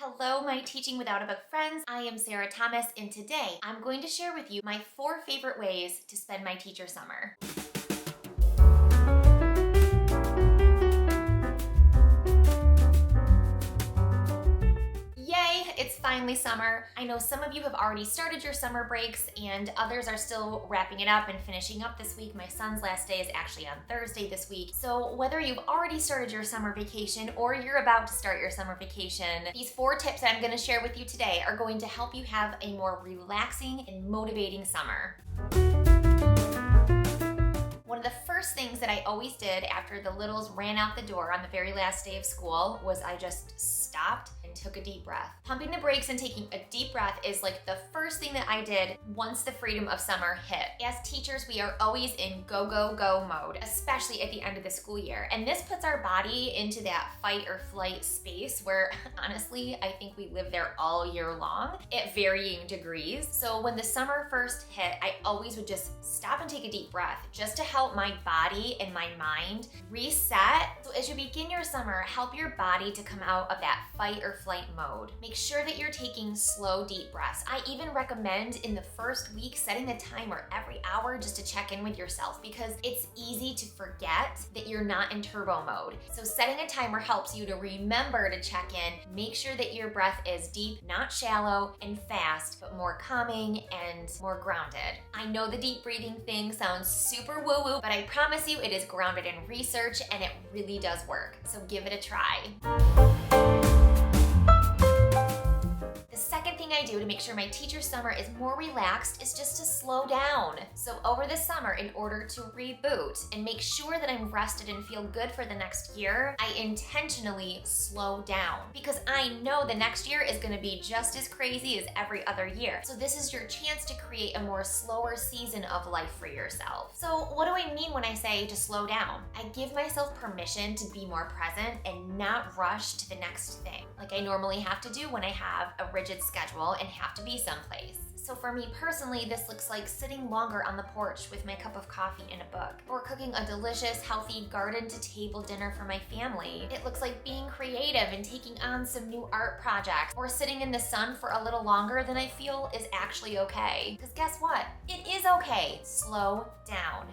Hello, my Teaching Without a Book friends. I am Sarah Thomas, and today I'm going to share with you my 4 favorite ways to spend my teacher summer. Yay, it's finally summer. I know some of you have already started your summer breaks and others are still wrapping it up and finishing up this week. My son's last day is actually on Thursday this week. So whether you've already started your summer vacation or you're about to start your summer vacation, these 4 tips that I'm going to share with you today are going to help you have a more relaxing and motivating summer. One of the first things that I always did after the littles ran out the door on the very last day of school was I just stopped and took a deep breath. Pumping the brakes and taking a deep breath is like the first thing that I did once the freedom of summer hit. As teachers, we are always in go, go, go mode, especially at the end of the school year. And this puts our body into that fight or flight space where honestly, I think we live there all year long at varying degrees. So when the summer first hit, I always would just stop and take a deep breath just to help my body and my mind reset. So as you begin your summer, help your body to come out of that fight or flight mode. Make sure that you're taking slow, deep breaths. I even recommend in the first week setting a timer every hour just to check in with yourself because it's easy to forget that you're not in turbo mode. So setting a timer helps you to remember to check in. Make sure that your breath is deep, not shallow and fast, but more calming and more grounded. I know the deep breathing thing sounds super woo-woo, but I promise you it is grounded in research and it really does work. So give it a try. The second thing I do to make sure my teacher summer is more relaxed is just to slow down. So over the summer, in order to reboot and make sure that I'm rested and feel good for the next year, I intentionally slow down because I know the next year is going to be just as crazy as every other year. So this is your chance to create a more slower season of life for yourself. So what do I mean when I say to slow down? I give myself permission to be more present and not rush to the next thing, like I normally have to do when I have a rigid schedule and have to be someplace. So for me personally, this looks like sitting longer on the porch with my cup of coffee and a book, or cooking a delicious, healthy garden-to-table dinner for my family. It looks like being creative and taking on some new art projects, or sitting in the sun for a little longer than I feel is actually okay. Because guess what? It is okay. Slow down.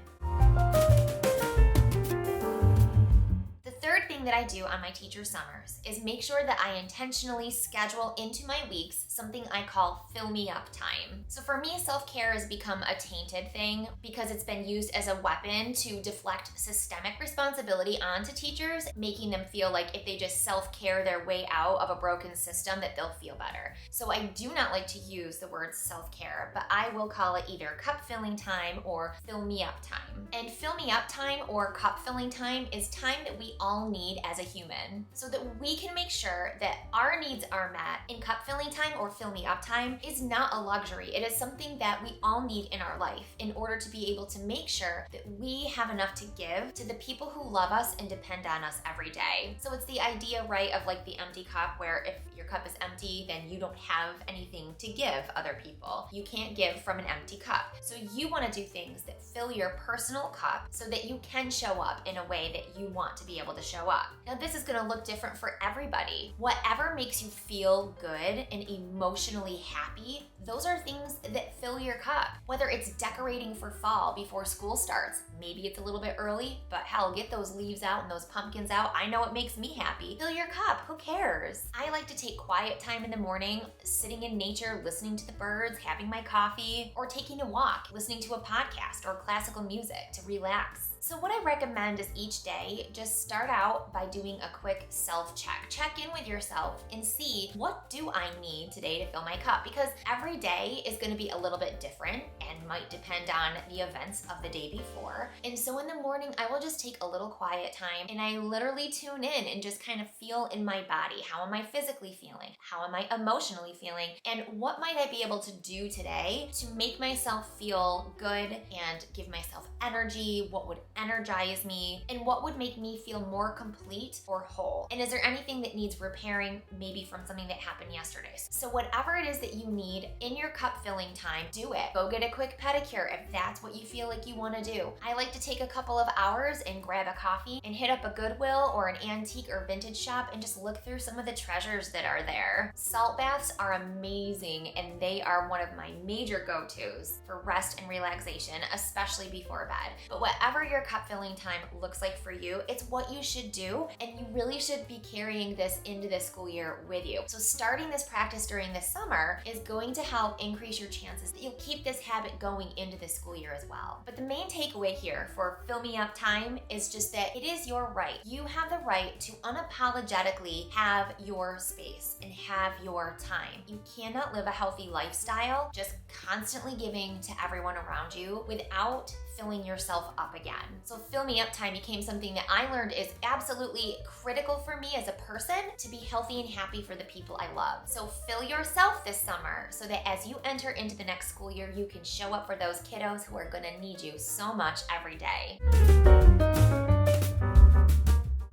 The third thing that I do on my teacher summers is make sure that I intentionally schedule into my weeks something I call fill me up time. So for me, self-care has become a tainted thing because it's been used as a weapon to deflect systemic responsibility onto teachers, making them feel like if they just self-care their way out of a broken system that they'll feel better. So I do not like to use the word self-care, but I will call it either cup filling time or fill me up time. And fill me up time or cup filling time is time that we all need as a human so that we can make sure that our needs are met. In cup filling time or fill me up time is not a luxury. It is something that we all need in our life in order to be able to make sure that we have enough to give to the people who love us and depend on us every day. So it's the idea, right, of like the empty cup where if your cup is empty, then you don't have anything to give other people. You can't give from an empty cup. So you want to do things that fill your personal cup so that you can show up in a way that you want to be able to show up. Now this is going to look different for everybody. Whatever makes you feel good and emotionally happy, those are things that fill your cup. Whether it's decorating for fall before school starts, maybe it's a little bit early, but hell, get those leaves out and those pumpkins out. I know it makes me happy. Fill your cup, who cares? I like to take quiet time in the morning, sitting in nature, listening to the birds, having my coffee, or taking a walk, listening to a podcast or classical music to relax. So what I recommend is each day, just start out by doing a quick self-check. Check in with yourself and see, what do I need today to fill my cup? Because every day is going to be a little bit different and might depend on the events of the day before. And so in the morning, I will just take a little quiet time and I literally tune in and just kind of feel in my body. How am I physically feeling? How am I emotionally feeling? And what might I be able to do today to make myself feel good and give myself energy? What would energize me, and what would make me feel more complete or whole? And is there anything that needs repairing, maybe from something that happened yesterday? So whatever it is that you need in your cup filling time, do it. Go get a quick pedicure if that's what you feel like you want to do. I like to take a couple of hours and grab a coffee and hit up a Goodwill or an antique or vintage shop and just look through some of the treasures that are there. Salt baths are amazing, and they are one of my major go-tos for rest and relaxation, especially before bed. But whatever your cup filling time looks like for you, it's what you should do, and you really should be carrying this into the school year with you. So starting this practice during the summer is going to help increase your chances that you'll keep this habit going into the school year as well. But the main takeaway here for Fill Me Up time is just that it is your right. You have the right to unapologetically have your space and have your time. You cannot live a healthy lifestyle just constantly giving to everyone around you without filling yourself up again. So Fill Me Up time became something that I learned is absolutely critical for me as a person to be healthy and happy for the people I love. So fill yourself this summer so that as you enter into the next school year, you can show up for those kiddos who are gonna need you so much every day.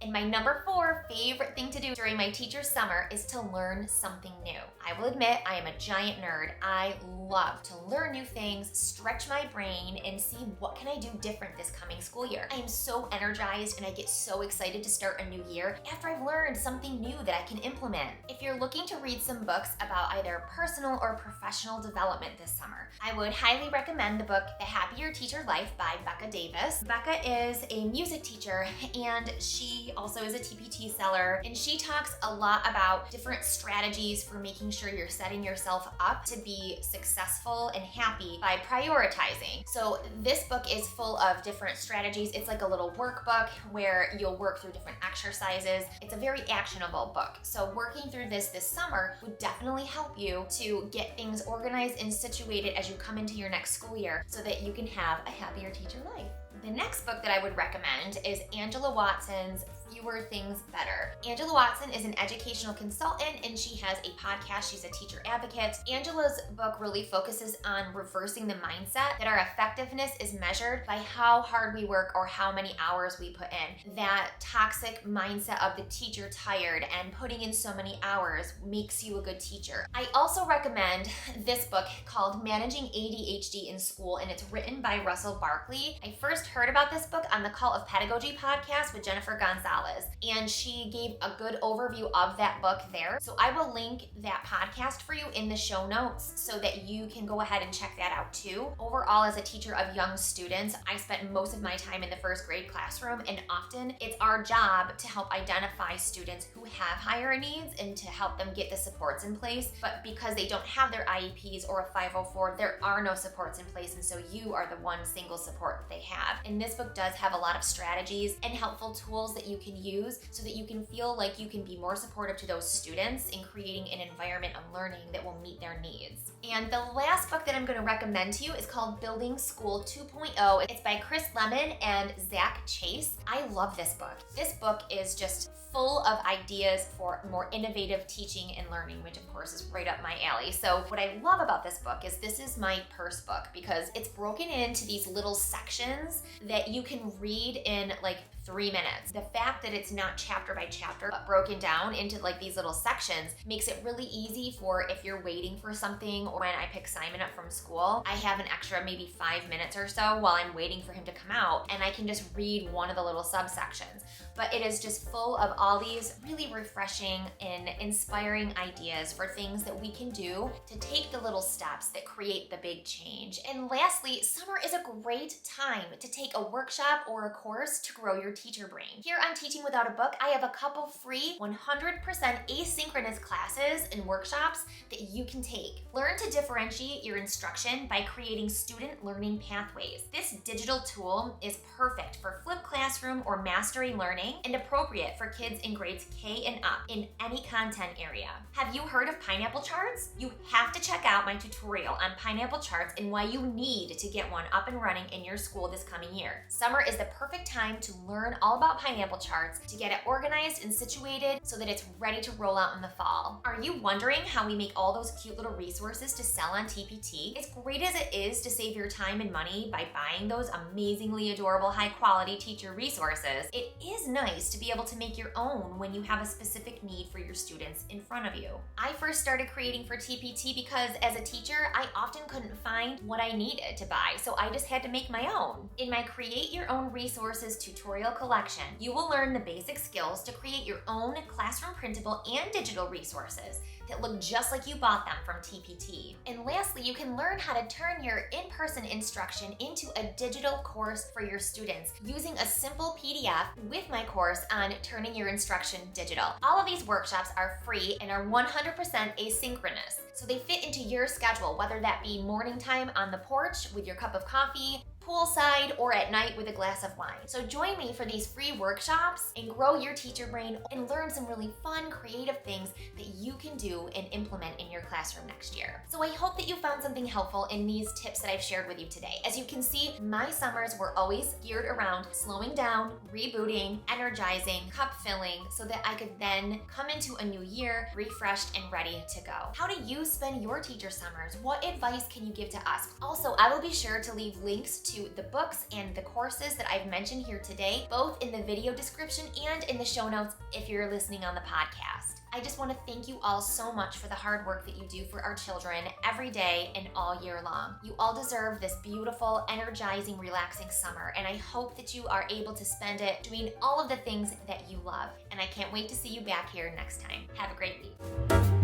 And my number 4 favorite thing to do during my teacher's summer is to learn something new. I will admit I am a giant nerd. I love to learn new things, stretch my brain, and see what can I do different this coming school year. I am so energized and I get so excited to start a new year after I've learned something new that I can implement. If you're looking to read some books about either personal or professional development this summer, I would highly recommend the book The Happier Teacher Life by Becca Davis. Becca is a music teacher and she also is a TPT seller, and she talks a lot about different strategies for making sure you're setting yourself up to be successful and happy by prioritizing. So this book is full of different strategies. It's like a little workbook where you'll work through different exercises. It's a very actionable book. So working through this summer would definitely help you to get things organized and situated as you come into your next school year so that you can have a happier teacher life. The next book that I would recommend is Angela Watson's Fewer Things Better. Angela Watson is an educational consultant and she has a podcast. She's a teacher advocate. Angela's book really focuses on reversing the mindset that our effectiveness is measured by how hard we work or how many hours we put in. That toxic mindset of the teacher tired and putting in so many hours makes you a good teacher. I also recommend this book called Managing ADHD in School, and it's written by Russell Barklay. I first heard about this book on the Call of Pedagogy podcast with Jennifer Gonzalez, and she gave a good overview of that book there. So I will link that podcast for you in the show notes so that you can go ahead and check that out too. Overall, as a teacher of young students, I spent most of my time in the first grade classroom, and often it's our job to help identify students who have higher needs and to help them get the supports in place. But because they don't have their IEPs or a 504, there are no supports in place, and so you are the one single support that they have. And this book does have a lot of strategies and helpful tools that you can use so that you can feel like you can be more supportive to those students in creating an environment of learning that will meet their needs. And the last book that I'm going to recommend to you is called Building School 2.0. It's by Chris Lehmann and Zach Chase. I love this book. This book is just full of ideas for more innovative teaching and learning, which of course is right up my alley. So what I love about this book is this is my purse book because it's broken into these little sections that you can read in like 3 minutes. The fact that it's not chapter by chapter, but broken down into like these little sections makes it really easy for if you're waiting for something, or when I pick Simon up from school, I have an extra maybe 5 minutes or so while I'm waiting for him to come out, and I can just read one of the little subsections. But it is just full of all these really refreshing and inspiring ideas for things that we can do to take the little steps that create the big change. And lastly, summer is a great time to take a workshop or a course to grow your teacher brain. Here on Teaching Without a Book, I have a couple free 100% asynchronous classes and workshops that you can take. Learn to differentiate your instruction by creating student learning pathways. This digital tool is perfect for flipped classroom or mastery learning learning and appropriate for kids in grades K and up in any content area. Have you heard of pineapple charts? You have to check out my tutorial on pineapple charts and why you need to get one up and running in your school this coming year. Summer is the perfect time to learn all about pineapple charts, to get it organized and situated so that it's ready to roll out in the fall. Are you wondering how we make all those cute little resources to sell on TPT? As great as it is to save your time and money by buying those amazingly adorable high-quality teacher resources, it is nice to be able to make your own when you have a specific need for your students in front of you. I first started creating for TPT because as a teacher, I often couldn't find what I needed to buy, so I just had to make my own. In my Create Your Own Resources tutorial collection, you will learn the basic skills to create your own classroom printable and digital resources that look just like you bought them from TPT. And lastly, you can learn how to turn your in-person instruction into a digital course for your students using a simple PDF with my course on turning your instruction digital. All of these workshops are free and are 100% asynchronous, so they fit into your schedule, whether that be morning time on the porch with your cup of coffee, poolside, or at night with a glass of wine. So join me for these free workshops and grow your teacher brain and learn some really fun, creative things that you can do and implement in your classroom next year. So I hope that you found something helpful in these tips that I've shared with you today. As you can see, my summers were always geared around slowing down, rebooting, energizing, cup filling, so that I could then come into a new year refreshed and ready to go. How do you spend your teacher summers? What advice can you give to us? Also, I will be sure to leave links to the books and the courses that I've mentioned here today, both in the video description and in the show notes if you're listening on the podcast. I just want to thank you all so much for the hard work that you do for our children every day and all year long. You all deserve this beautiful, energizing, relaxing summer, and I hope that you are able to spend it doing all of the things that you love. And I can't wait to see you back here next time. Have a great week.